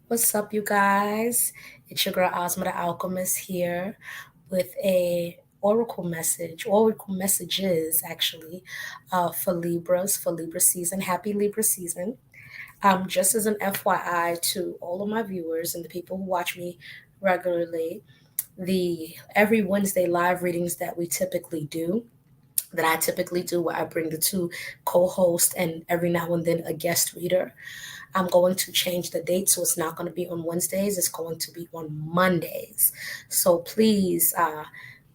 What's up, you guys? It's your girl Asma the Alchemist here with a oracle messages actually, for Libras, for Libra season. Happy Libra season. Just as an FYI to all of my viewers and the people who watch me regularly, the every Wednesday live readings that I typically do, where I bring the two co-hosts and every now and then a guest reader. I'm going to change the date, so it's not going to be on Wednesdays. It's going to be on Mondays. So please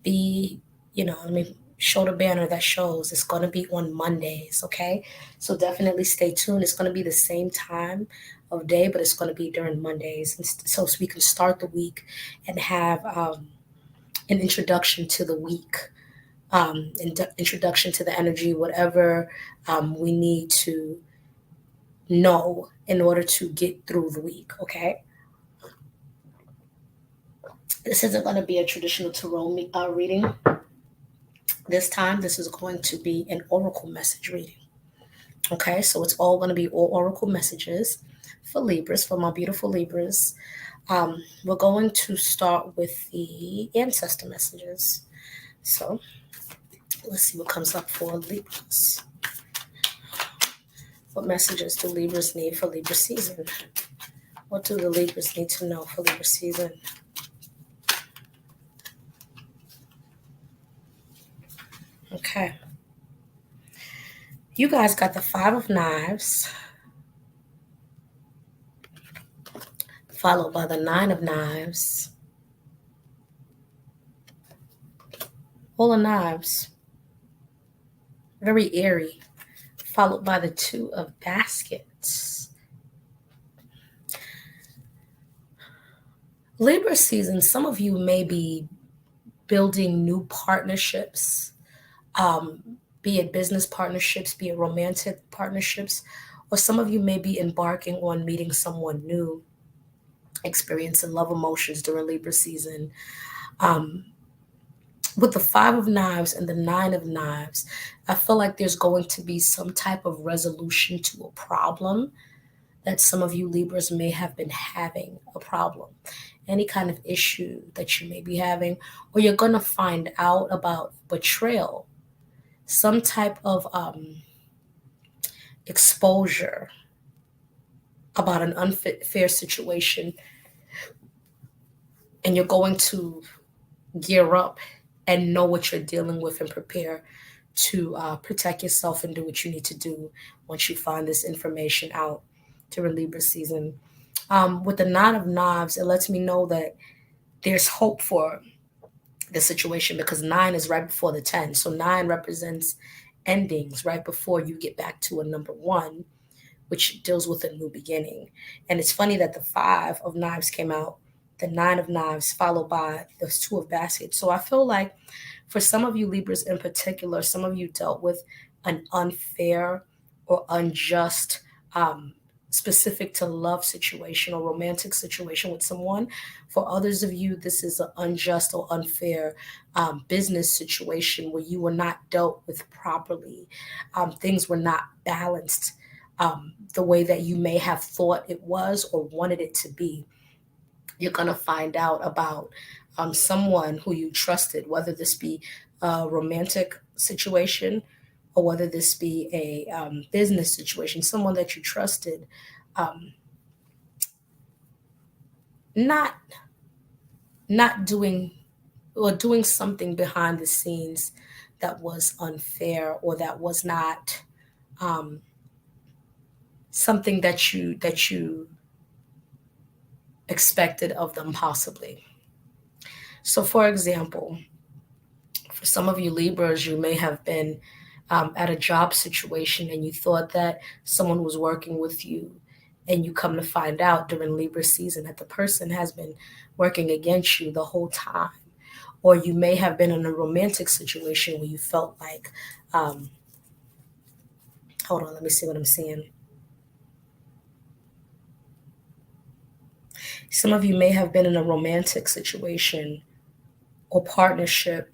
be, let me show the banner that shows it's going to be on Mondays, okay? So definitely stay tuned. It's going to be the same time of day, but it's going to be during Mondays. And so we can start the week and have an introduction to the week, introduction to the energy, whatever we need to know in order to get through the week, okay? This isn't going to be a traditional tarot reading. This time, this is going to be an oracle message reading, okay? So it's all going to be all oracle messages for Libras, for my beautiful Libras. We're going to start with the ancestor messages. So let's see what comes up for Libras. What messages do Libras need for Libra season? What do the Libras need to know for Libra season? Okay. You guys got the Five of Knives, followed by the Nine of Knives, All of Knives, very airy, followed by the Two of Baskets. Libra season, some of you may be building new partnerships, be it business partnerships, be it romantic partnerships, or some of you may be embarking on meeting someone new, experiencing love emotions during Libra season. With the Five of Knives and the Nine of Knives, I feel like there's going to be some type of resolution to a problem that some of you Libras may have been having a problem, any kind of issue that you may be having, or you're going to find out about betrayal, some type of exposure about an unfair situation, and you're going to gear up and know what you're dealing with and prepare to protect yourself and do what you need to do once you find this information out during Libra season. With the Nine of Knives, it lets me know that there's hope for the situation because 9 is right before the 10. So 9 represents endings right before you get back to a number 1, which deals with a new beginning. And it's funny that the 5 of Knives came out, the 9 of Knives, followed by the 2 of Baskets. So I feel like for some of you Libras in particular, some of you dealt with an unfair or unjust, specific to love situation or romantic situation with someone. For others of you, this is an unjust or unfair business situation where you were not dealt with properly. Things were not balanced the way that you may have thought it was or wanted it to be. You're going to find out about someone who you trusted, whether this be a romantic situation or whether this be a business situation, someone that you trusted, not not doing or doing something behind the scenes that was unfair or that was not something that you expected of them possibly. So for example, for some of you Libras, you may have been at a job situation and you thought that someone was working with you, and you come to find out during Libra season that the person has been working against you the whole time. Or you may have been in a romantic situation where you felt like, hold on, let me see what I'm seeing. Some of you may have been in a romantic situation or partnership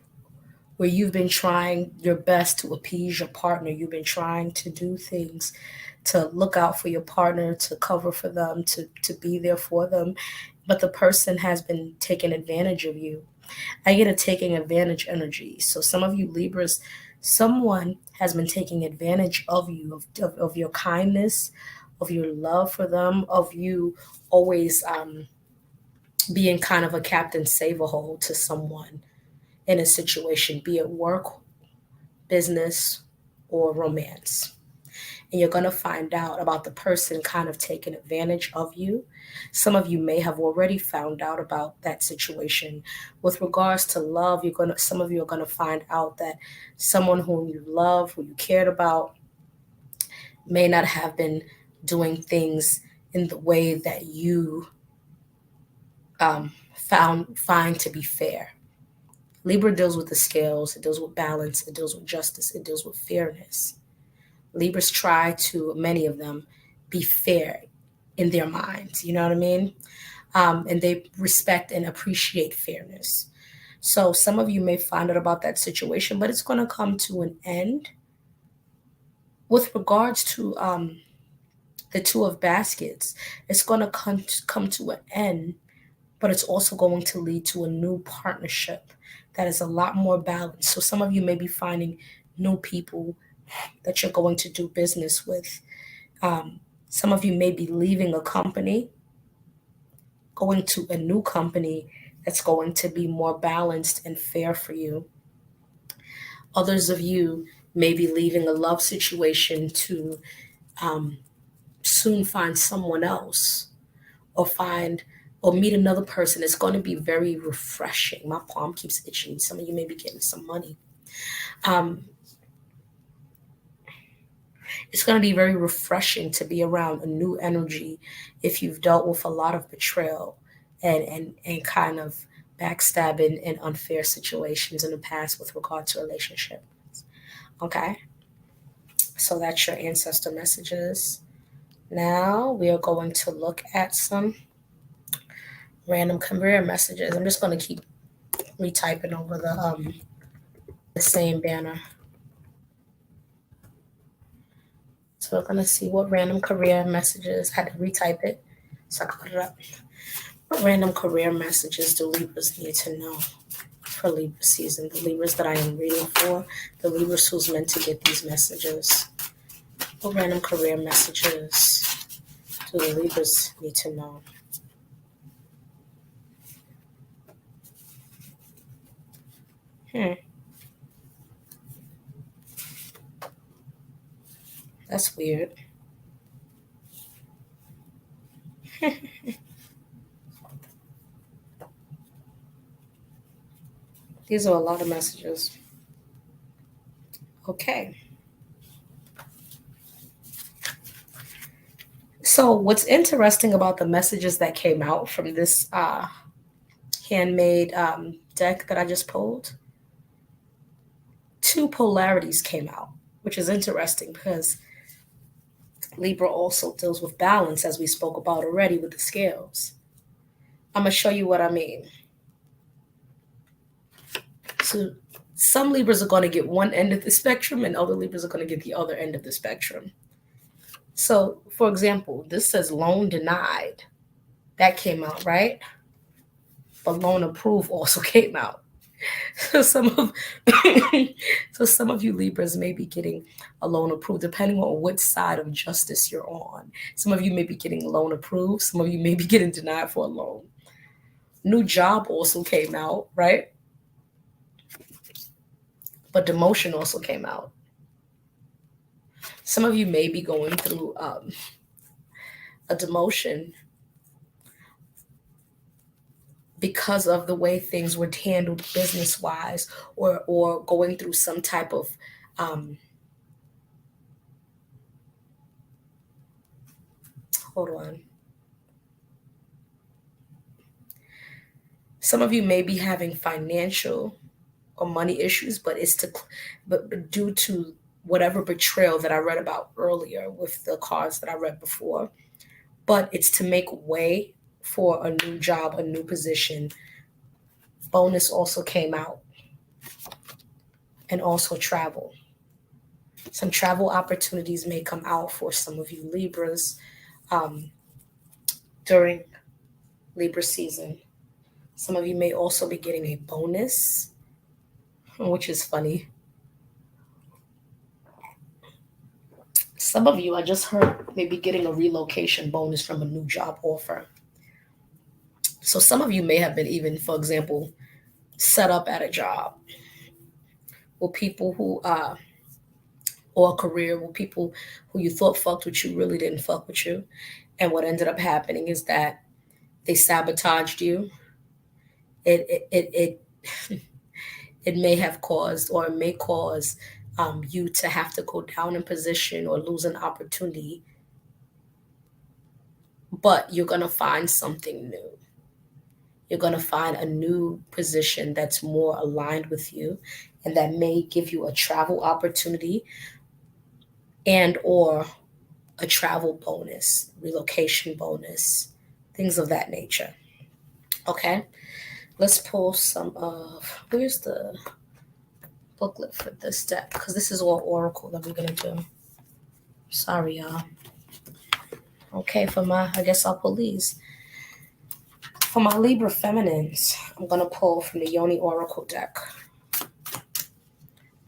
where you've been trying your best to appease your partner. You've been trying to do things to look out for your partner, to cover for them, to be there for them. But the person has been taking advantage of you. I get a taking advantage energy. So some of you Libras, someone has been taking advantage of you, of your kindness, of your love for them, of you always being kind of a captain save-a-hole to someone in a situation, be it work, business, or romance. And you're going to find out about the person kind of taking advantage of you. Some of you may have already found out about that situation. With regards to love, some of you are going to find out that someone whom you love, who you cared about, may not have been doing things in the way that you find to be fair. Libra deals with the scales, it deals with balance, it deals with justice, it deals with fairness. Libras try to, many of them, be fair in their minds, you know what I mean? And they respect and appreciate fairness. So some of you may find out about that situation, but it's going to come to an end. With regards to the Two of Baskets, it's going to come to an end, but it's also going to lead to a new partnership that is a lot more balanced. So some of you may be finding new people that you're going to do business with. Some of you may be leaving a company, going to a new company that's going to be more balanced and fair for you. Others of you may be leaving a love situation to soon find someone else or meet another person. It's going to be very refreshing. My palm keeps itching. Some of you may be getting some money. It's going to be very refreshing to be around a new energy if you've dealt with a lot of betrayal and kind of backstabbing and unfair situations in the past with regard to relationships. Okay? So that's your ancestor messages. Now we are going to look at some random career messages. I'm just going to keep retyping over the same banner. So we're going to see what random career messages, had to retype it so I can put it up. What random career messages do Libras need to know for Libra season? The Libras that I am reading for, the Libras who's meant to get these messages. What random career messages do the Libras need to know? That's weird. These are a lot of messages. Okay. So what's interesting about the messages that came out from this handmade deck that I just pulled, two polarities came out, which is interesting because Libra also deals with balance, as we spoke about already with the scales. I'm going to show you what I mean. So some Libras are going to get one end of the spectrum and other Libras are going to get the other end of the spectrum. So, for example, this says loan denied. That came out, right? But loan approved also came out. So some of you Libras may be getting a loan approved, depending on what side of justice you're on. Some of you may be getting a loan approved. Some of you may be getting denied for a loan. New job also came out, right? But demotion also came out. Some of you may be going through a demotion because of the way things were handled business-wise, or going through some type of hold on. Some of you may be having financial or money issues, but but due to whatever betrayal that I read about earlier with the cards that I read before. But it's to make way for a new job, a new position. Bonus also came out. and also travel. Some travel opportunities may come out for some of you Libras um, during Libra season. Some of you may also be getting a bonus, which is funny. Some of you, I just heard, may be getting a relocation bonus from a new job offer. So some of you may have been even, for example, set up at a job, or people who or a career where people who you thought fucked with you really didn't fuck with you. And what ended up happening is that they sabotaged you. It it may have caused, or it may cause you to have to go down in position or lose an opportunity. But you're gonna find something new. You're gonna find a new position that's more aligned with you, and that may give you a travel opportunity and or a travel bonus, relocation bonus, things of that nature. Okay, let's pull some of, where's the booklet for this deck? Because this is all oracle that we're going to do. Sorry, y'all. Okay, I guess I'll pull these. For my Libra feminines, I'm going to pull from the Yoni Oracle deck.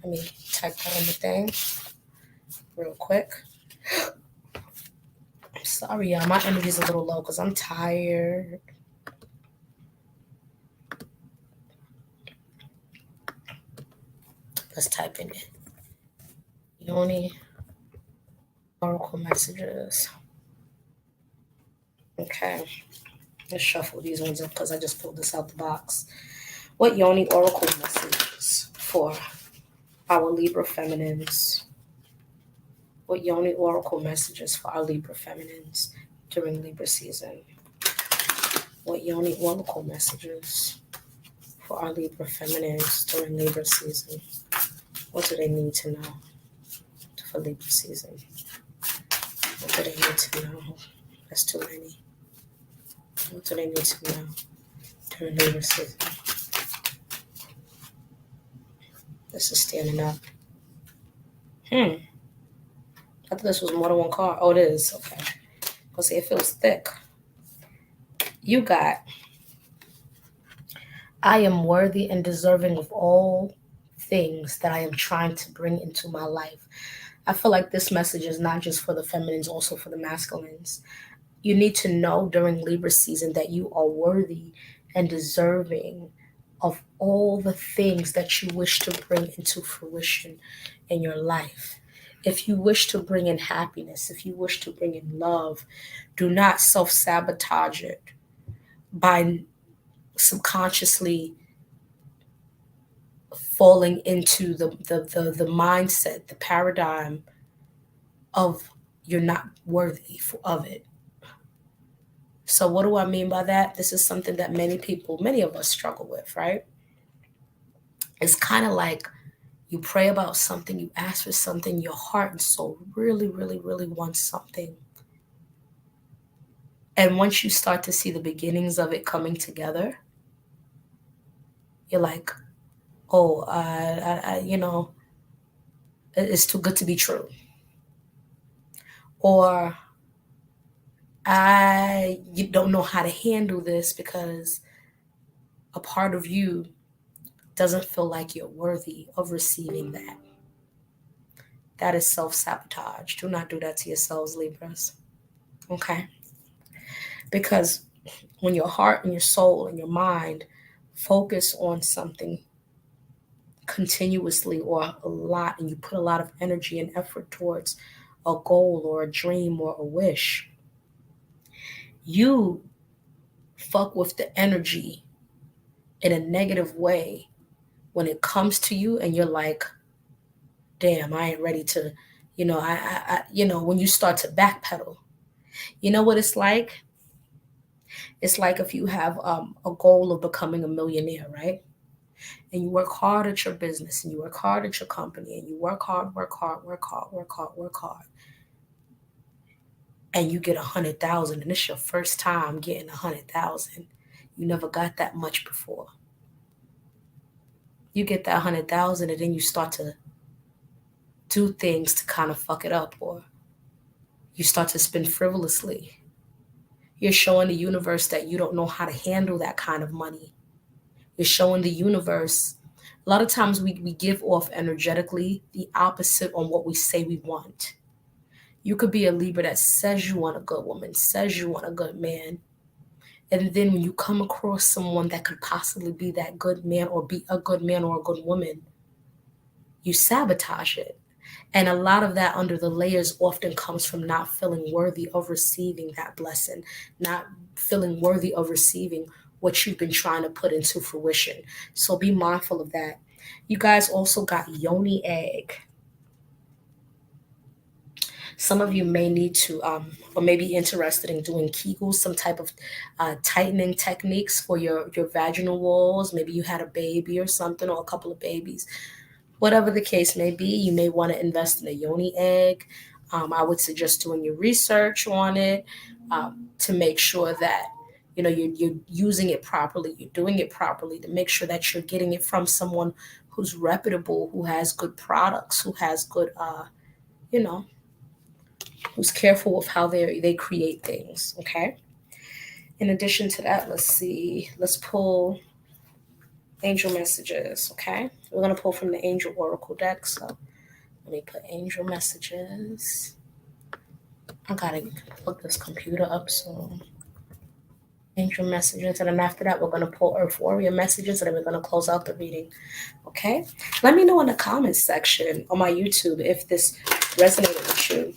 Let me type that on the thing real quick. I'm sorry, y'all. My energy's a little low because I'm tired. Let's type in it. Yoni Oracle messages. Okay. Let's shuffle these ones up because I just pulled this out the box. What Yoni Oracle messages for our Libra feminines? What Yoni Oracle messages for our Libra feminines during Libra season? What Yoni Oracle messages for our Libra feminines during Libra season? What do they need to know for Libra season? What do they need to know? That's too many. What do they need to know during Libra season? This is standing up. I thought this was more than one card. Oh, it is. Okay. I'll see, it feels thick. You got, I am worthy and deserving of all things that I am trying to bring into my life. I feel like this message is not just for the feminines, also for the masculines. You need to know during Libra season that you are worthy and deserving of all the things that you wish to bring into fruition in your life. If you wish to bring in happiness, if you wish to bring in love, do not self-sabotage it by subconsciously falling into the mindset, the paradigm of you're not worthy of it. So what do I mean by that? This is something that many of us struggle with, right? It's kind of like you pray about something, you ask for something, your heart and soul really, really, really wants something. And once you start to see the beginnings of it coming together, you're like, oh, it's too good to be true. Or you don't know how to handle this because a part of you doesn't feel like you're worthy of receiving that. That is self-sabotage. Do not do that to yourselves, Libras. Okay? Because when your heart and your soul and your mind focus on something continuously or a lot, and you put a lot of energy and effort towards a goal or a dream or a wish, you fuck with the energy in a negative way when it comes to you, and you're like, damn, I ain't ready to, when you start to backpedal. You know what it's like? It's like if you have a goal of becoming a millionaire, right? And you work hard at your business, and you work hard at your company, and you work hard, and you get 100,000, and it's your first time getting 100,000. You never got that much before. You get that 100,000 and then you start to do things to kind of fuck it up, or you start to spend frivolously. You're showing the universe that you don't know how to handle that kind of money. You're showing the universe. A lot of times we give off energetically the opposite on what we say we want. You could be a Libra that says you want a good woman, says you want a good man. And then when you come across someone that could possibly be that good man or be a good man or a good woman, you sabotage it. And a lot of that under the layers often comes from not feeling worthy of receiving that blessing, not feeling worthy of receiving what you've been trying to put into fruition. So be mindful of that. You guys also got yoni egg. Some of you may need to, or may be interested in doing Kegels, some type of tightening techniques for your vaginal walls. Maybe you had a baby or something, or a couple of babies. Whatever the case may be, you may want to invest in a yoni egg. I would suggest doing your research on it to make sure that you're using it properly, you're doing it properly, to make sure that you're getting it from someone who's reputable, who has good products, who has good, you know, who's careful with how they create things. Okay. In addition to that, let's see. Let's pull angel messages. Okay, we're gonna pull from the angel oracle deck. So let me put angel messages. I gotta look this computer up. So angel messages, and then after that, we're gonna pull earth warrior messages, and then we're gonna close out the reading. Okay. Let me know in the comments section on my YouTube if this resonated with you.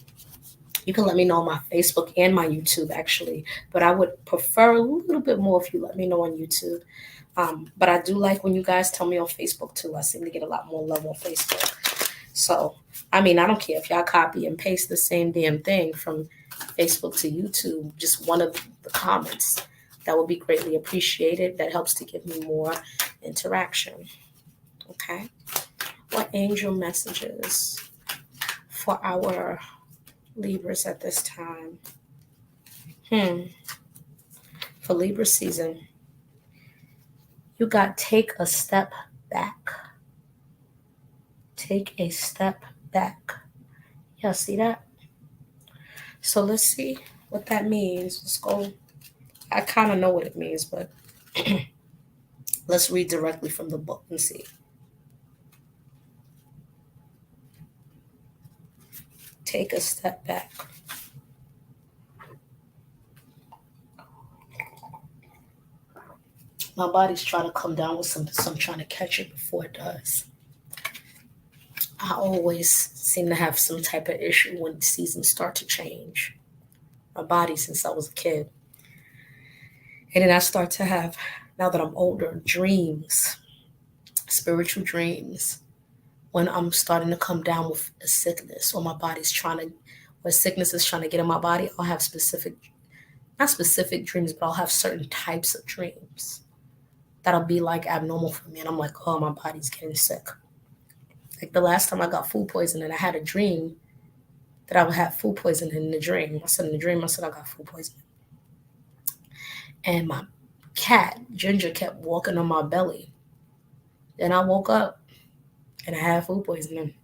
You can let me know on my Facebook and my YouTube, actually. But I would prefer a little bit more if you let me know on YouTube. But I do like when you guys tell me on Facebook, too. I seem to get a lot more love on Facebook. So, I don't care if y'all copy and paste the same damn thing from Facebook to YouTube, just one of the comments. That would be greatly appreciated. That helps to give me more interaction. Okay? What angel messages for our Libras at this time? For Libra season, you got take a step back. Take a step back. Y'all see that? So let's see what that means. Let's go. I kind of know what it means, but let's read directly from the book and see. Take a step back. My body's trying to come down with something, so I'm trying to catch it before it does. I always seem to have some type of issue when the seasons start to change. My body since I was a kid. And then I start to have, now that I'm older, dreams, spiritual dreams, when I'm starting to come down with a sickness, or my body's trying to, or sickness is trying to get in my body. I'll have not specific dreams, but I'll have certain types of dreams that'll be like abnormal for me. And I'm like, oh, my body's getting sick. Like the last time I got food poisoning, I had a dream that I would have food poisoning in the dream. I said in the dream, I said I got food poisoning. And my cat, Ginger, kept walking on my belly. Then I woke up and I had food poisoning.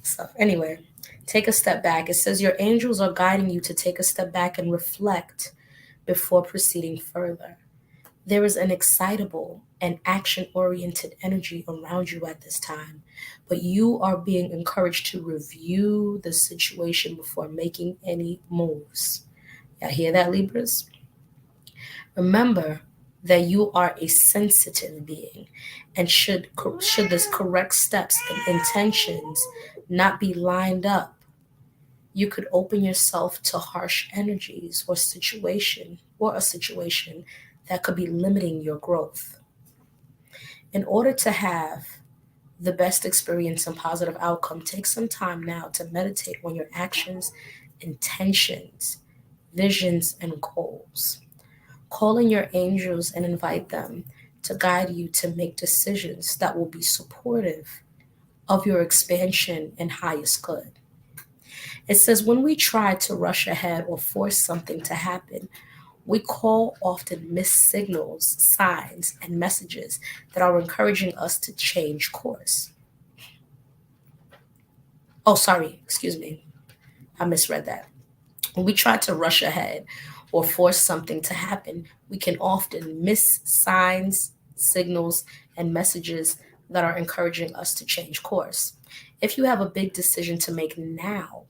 So anyway, take a step back. It says your angels are guiding you to take a step back and reflect before proceeding further. There is an excitable and action-oriented energy around you at this time, but you are being encouraged to review the situation before making any moves. Y'all hear that, Libras? Remember that you are a sensitive being, and should this correct steps and intentions not be lined up, you could open yourself to harsh energies or a situation that could be limiting your growth. In order to have the best experience and positive outcome, take some time now to meditate on your actions, intentions, visions, and goals. Call in your angels and invite them to guide you to make decisions that will be supportive of your expansion and highest good. It says when we try to rush ahead or force something to happen, We call often missed signals, signs, and messages that are encouraging us to change course. Oh, sorry, excuse me. I misread that. When we try to rush ahead or force something to happen, we can often miss signs, signals, and messages that are encouraging us to change course. If you have a big decision to make now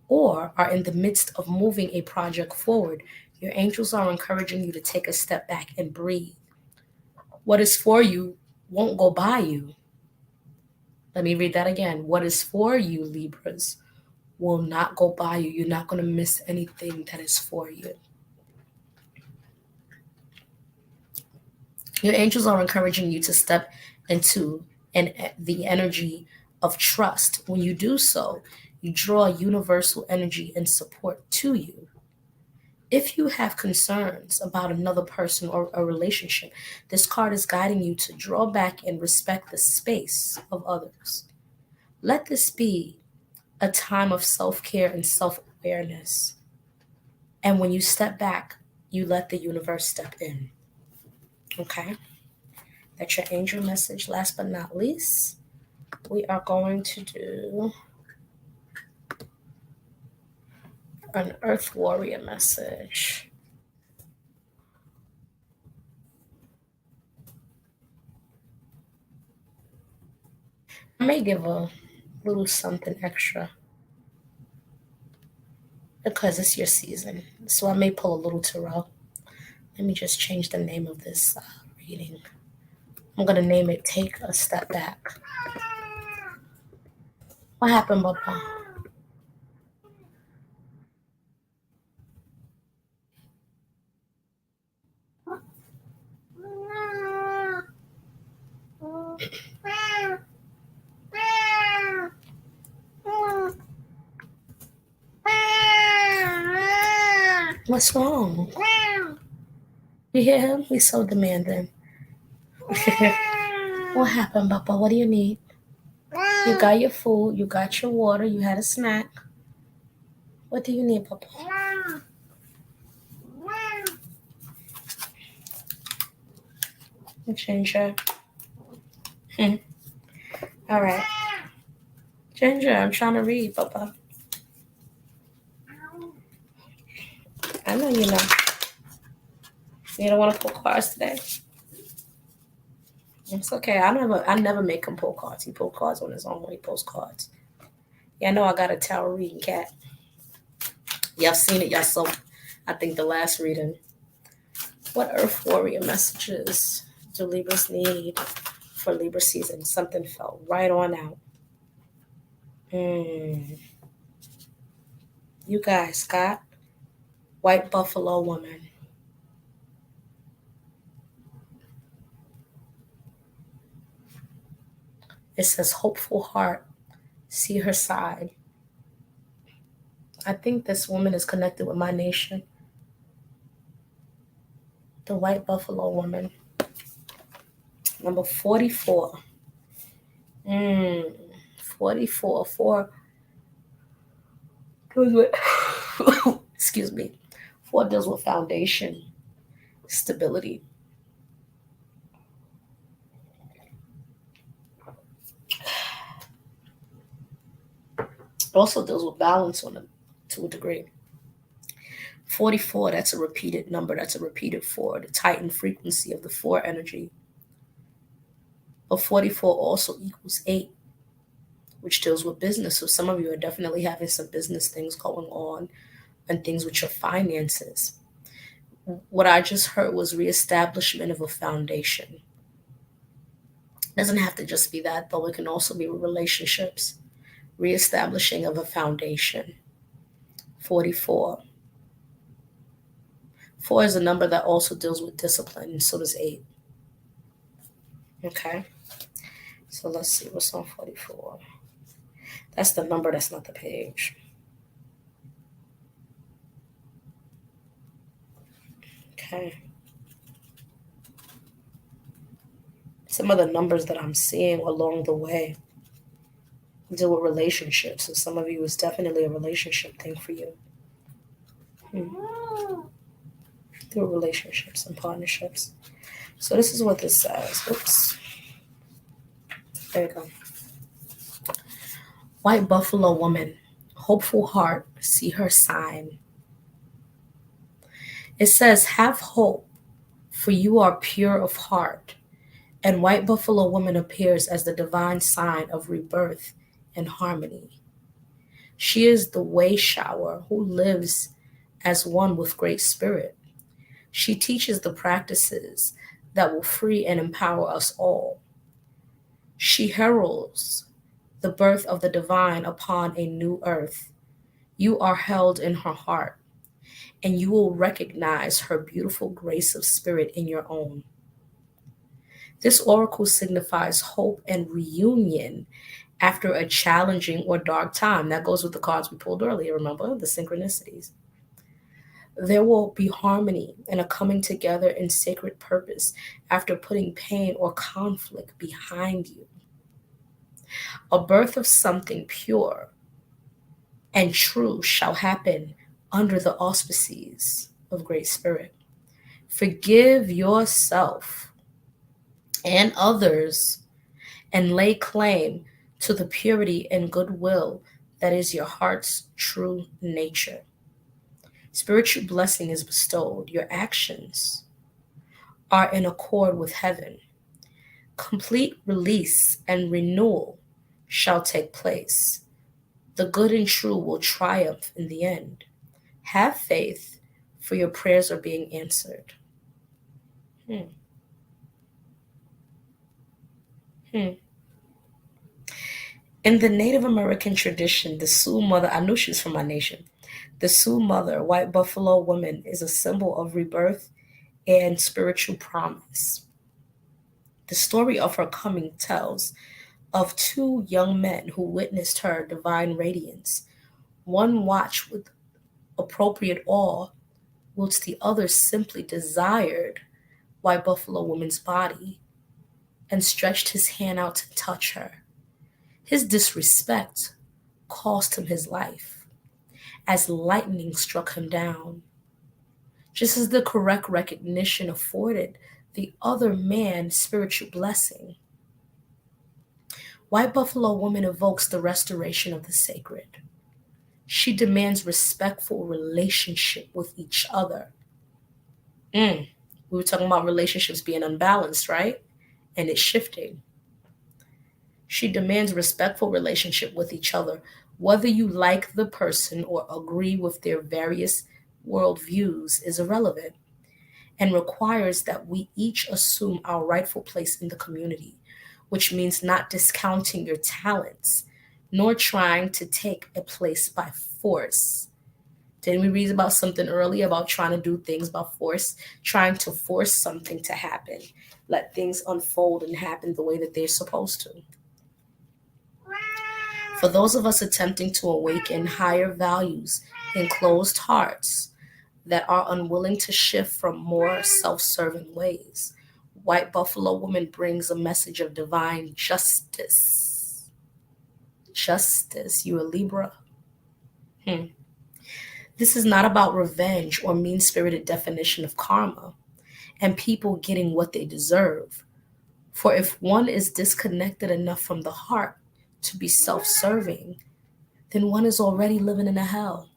or are in the midst of moving a project forward, your angels are encouraging you to take a step back and breathe. What is for you won't go by you. Let me read that again. What is for you, Libras, will not go by you. You're not going to miss anything that is for you. Your angels are encouraging you to step into the energy of trust. When you do so, you draw universal energy and support to you. If you have concerns about another person or a relationship, this card is guiding you to draw back and respect the space of others. Let this be a time of self-care and self-awareness. And when you step back, you let the universe step in. Okay? That's your angel message. Last but not least, we are going to do an Earth Warrior message. I may give a little something extra because it's your season. So I may pull a little tarot. Let me just change the name of this reading. I'm going to name it Take a Step Back. What happened, Papa? What's wrong? You hear him? He's so demanding. What happened, Papa? What do you need? You got your food, you got your water, you had a snack. What do you need, Papa? Ginger. All right. Ginger, I'm trying to read, Papa. I know you know. You don't want to pull cards today? It's okay. I never make him pull cards. He pull cards on his own when he pulls cards. Yeah, I know I got a tarot reading cat. Y'all seen it. Y'all saw, I think, the last reading. What Earth Warrior messages do Libras need for Libra season? Something fell right on out. You guys got White Buffalo Woman. It says hopeful heart. See her side. I think this woman is connected with my nation. The White Buffalo Woman. Number 44. 44. 4. Excuse me. 4 deals with foundation, stability. Also deals with balance to a degree. 44, that's a repeated number. That's a repeated 4, the Titan frequency of the 4 energy. But 44 also equals 8, which deals with business. So some of you are definitely having some business things going on and things with your finances. What I just heard was reestablishment of a foundation. It doesn't have to just be that, though. It can also be relationships. Reestablishing of a foundation. 44. 4 is a number that also deals with discipline, and so does 8. Okay? So let's see what's on 44. That's the number, that's not the page. Okay. Some of the numbers that I'm seeing along the way deal with relationships. So some of you is definitely a relationship thing for you. through relationships and partnerships. So this is what this says. Oops. There you go. White buffalo woman, hopeful heart, see her sign. It says, have hope, for you are pure of heart. And white buffalo woman appears as the divine sign of rebirth and harmony. She is the way shower who lives as one with great spirit. She teaches the practices that will free and empower us all. She heralds the birth of the divine upon a new earth. You are held in her heart, and you will recognize her beautiful grace of spirit in your own. This oracle signifies hope and reunion after a challenging or dark time. That goes with the cards we pulled earlier, remember? The synchronicities. There will be harmony and a coming together in sacred purpose after putting pain or conflict behind you. A birth of something pure and true shall happen under the auspices of Great Spirit. Forgive yourself and others and lay claim to the purity and goodwill that is your heart's true nature. Spiritual blessing is bestowed. Your actions are in accord with heaven. Complete release and renewal shall take place. The good and true will triumph in the end. Have faith, for your prayers are being answered. In the Native American tradition, the Sioux mother, I knew she was from my nation. The Sioux mother, white buffalo woman, is a symbol of rebirth and spiritual promise. The story of her coming tells of two young men who witnessed her divine radiance. One watched with appropriate awe, whilst the other simply desired white buffalo woman's body and stretched his hand out to touch her. His disrespect cost him his life, as lightning struck him down, just as the correct recognition afforded the other man spiritual blessing. White buffalo woman evokes the restoration of the sacred. She demands respectful relationship with each other. We were talking about relationships being unbalanced, right? And it's shifting. She demands respectful relationship with each other, whether you like the person or agree with their various worldviews is irrelevant, and requires that we each assume our rightful place in the community, which means not discounting your talents, nor trying to take a place by force. Didn't we read about something earlier about trying to do things by force, trying to force something to happen, let things unfold and happen the way that they're supposed to? For those of us attempting to awaken higher values in closed hearts that are unwilling to shift from more self-serving ways, White Buffalo Woman brings a message of divine justice. Justice. You a Libra? This is not about revenge or mean-spirited definition of karma and people getting what they deserve. For if one is disconnected enough from the heart to be self-serving, then one is already living in a hell.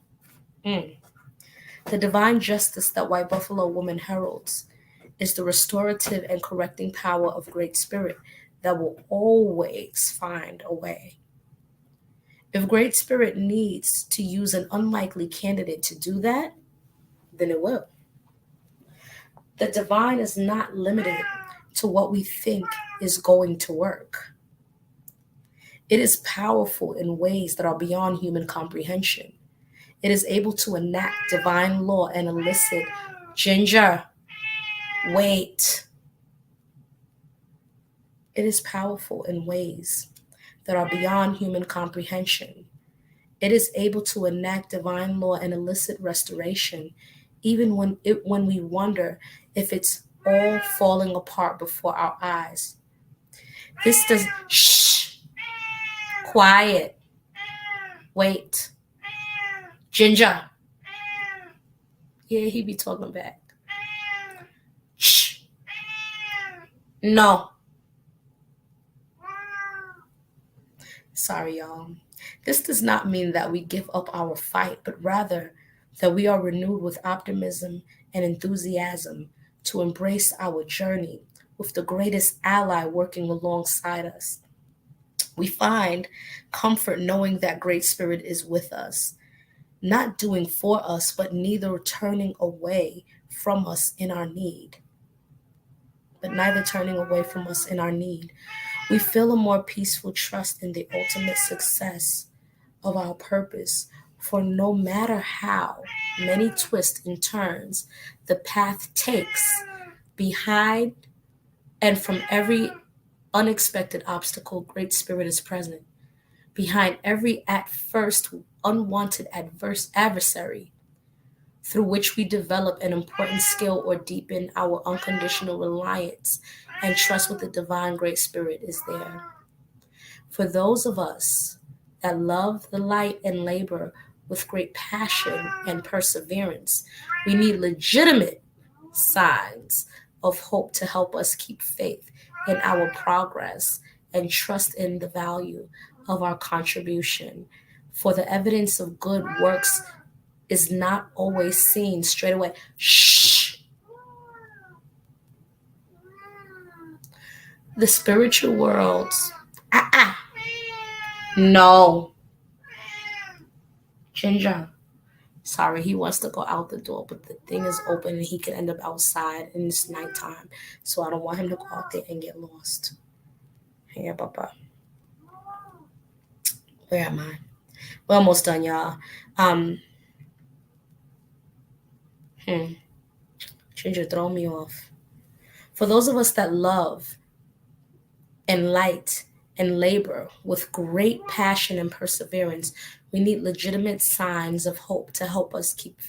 The divine justice that White Buffalo Woman heralds is the restorative and correcting power of Great Spirit that will always find a way. If Great Spirit needs to use an unlikely candidate to do that, then it will. The divine is not limited to what we think is going to work. It is powerful in ways that are beyond human comprehension. It is able to enact divine law and elicit ginger. Wait. It is powerful in ways that are beyond human comprehension. It is able to enact divine law and elicit restoration, even when we wonder if it's all falling apart before our eyes. This does... Shh. Quiet. Wait. Ginger. Yeah, he be talking back. No. Sorry, y'all. This does not mean that we give up our fight, but rather that we are renewed with optimism and enthusiasm to embrace our journey with the greatest ally working alongside us. We find comfort knowing that Great Spirit is with us, not doing for us, but neither turning away from us in our need. But neither turning away from us in our need. We feel a more peaceful trust in the ultimate success of our purpose, for no matter how many twists and turns the path takes behind and from every unexpected obstacle, Great Spirit is present. Behind every at first unwanted adverse adversary through which we develop an important skill or deepen our unconditional reliance and trust with the divine Great Spirit is there. For those of us that love the light and labor with great passion and perseverance, we need legitimate signs of hope to help us keep faith in our progress and trust in the value of our contribution. For the evidence of good works is not always seen straight away. Shh. The spiritual worlds. No. Ginger. Sorry, he wants to go out the door, but the thing is open and he could end up outside and it's nighttime. So I don't want him to go out there and get lost. Hey, Papa. Where am I? We're almost done, y'all. Um, Ginger, throw me off. For those of us that love and light and labor with great passion and perseverance, we need legitimate signs of hope to help us keep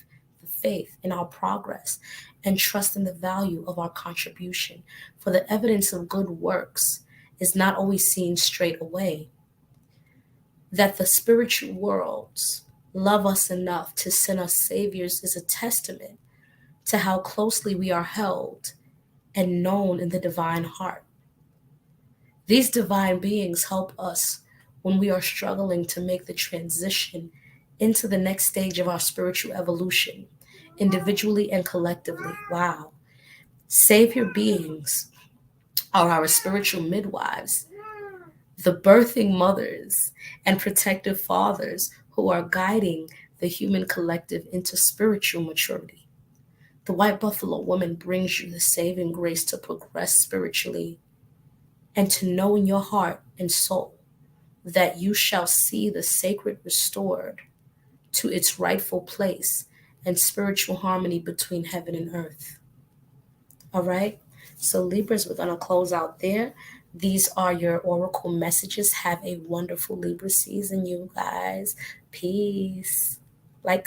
the faith in our progress and trust in the value of our contribution. For the evidence of good works is not always seen straight away. That the spiritual worlds love us enough to send us saviors is a testament to how closely we are held and known in the divine heart. These divine beings help us when we are struggling to make the transition into the next stage of our spiritual evolution, individually and collectively. Wow. Savior beings are our spiritual midwives, the birthing mothers and protective fathers who are guiding the human collective into spiritual maturity. The white buffalo woman brings you the saving grace to progress spiritually and to know in your heart and soul that you shall see the sacred restored to its rightful place and spiritual harmony between heaven and earth. All right? So, Libras, we're going to close out there. These are your oracle messages. Have a wonderful Libra season, you guys. Peace. Like,